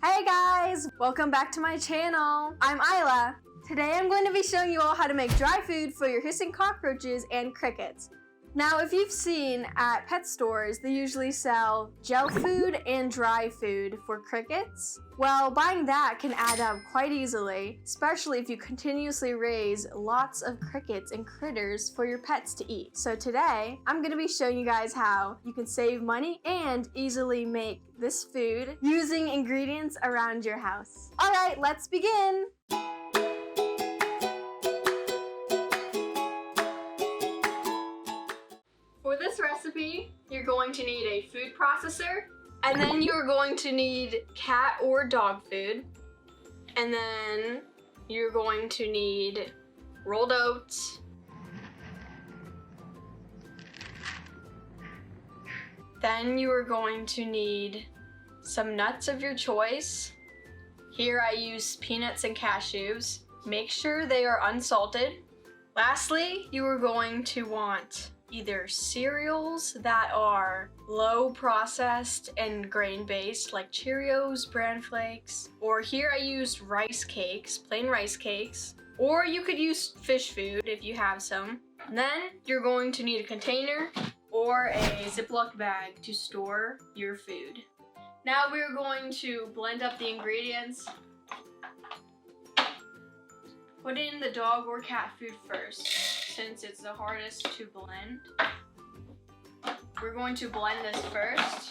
Hey guys, welcome back to my channel. I'm Isla. Today I'm going to be showing you all how to make dry food for your hissing cockroaches and crickets. Now, if you've seen at pet stores, they usually sell gel food and dry food for crickets. Well, buying that can add up quite easily, especially if you continuously raise lots of crickets and critters for your pets to eat. So today, I'm going to be showing you guys how you can save money and easily make this food using ingredients around your house. All right, let's begin. For this recipe, you're going to need a food processor, and then you're going to need cat or dog food, and then you're going to need rolled oats, then you are going to need some nuts of your choice. Here I use peanuts and cashews. Make sure they are unsalted. Lastly, you are going to want either cereals that are low processed and grain based like Cheerios, Bran Flakes, or here I used rice cakes, plain rice cakes, or you could use fish food if you have some. Then you're going to need a container or a Ziploc bag to store your food. Now we're going to blend up the ingredients. Put in the dog or cat food first, since it's the hardest to blend. We're going to blend this first.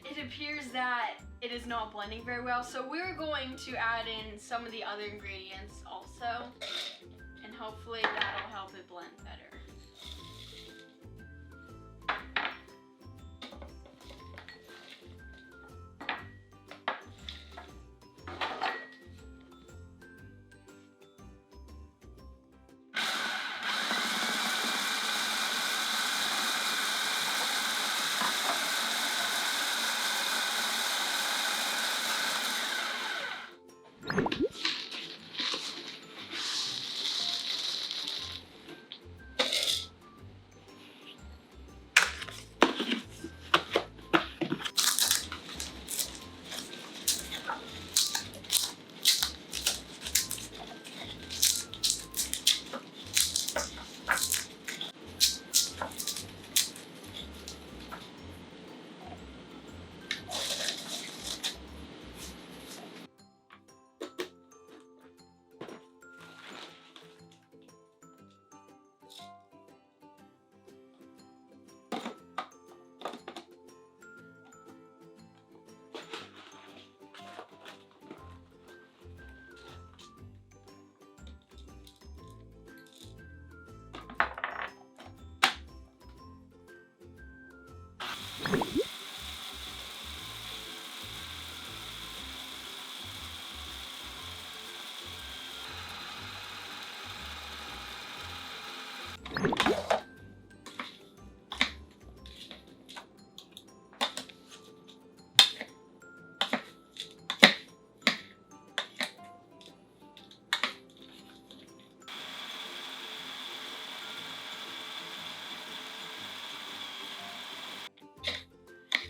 It appears that it is not blending very well, so we're going to add in some of the other ingredients also, and hopefully that'll help it blend better.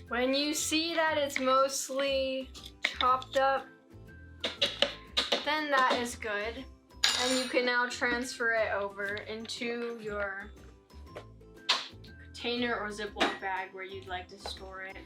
When you see that it's mostly chopped up, then that is good. And you can now transfer it over into your container or Ziploc bag where you'd like to store it.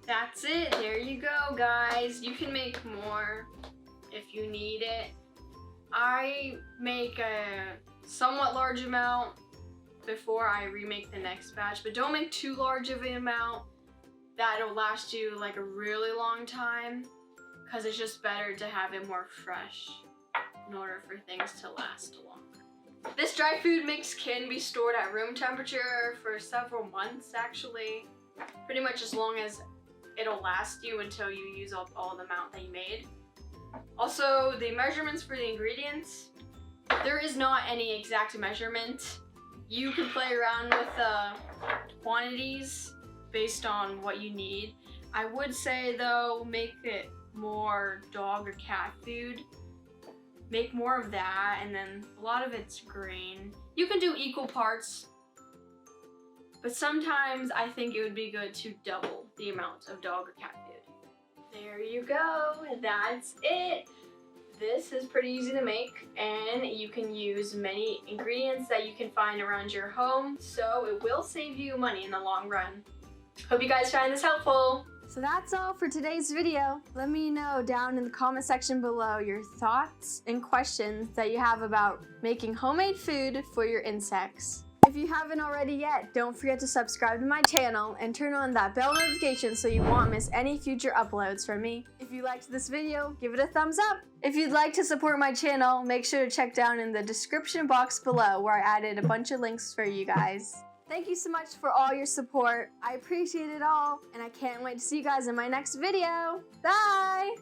That's it. There you go, guys. You can make more if you need it. I make a somewhat large amount before I remake the next batch, but don't make too large of an amount that'll last you like a really long time, because it's just better to have it more fresh in order for things to last longer. This dry food mix can be stored at room temperature for several months actually, pretty much as long as it'll last you until you use up all the amount that you made. Also, the measurements for the ingredients, there is not any exact measurement. You can play around with quantities based on what you need. I would say though, make it more dog or cat food. Make more of that, and then a lot of it's grain. You can do equal parts, but sometimes I think it would be good to double the amount of dog or cat food. There you go, that's it. This is pretty easy to make, and you can use many ingredients that you can find around your home, so it will save you money in the long run. Hope you guys find this helpful. So that's all for today's video. Let me know down in the comment section below your thoughts and questions that you have about making homemade food for your insects. If you haven't already yet, don't forget to subscribe to my channel and turn on that bell notification so you won't miss any future uploads from me. If you liked this video, give it a thumbs up. If you'd like to support my channel, make sure to check down in the description box below where I added a bunch of links for you guys. Thank you so much for all your support. I appreciate it all, and I can't wait to see you guys in my next video. Bye!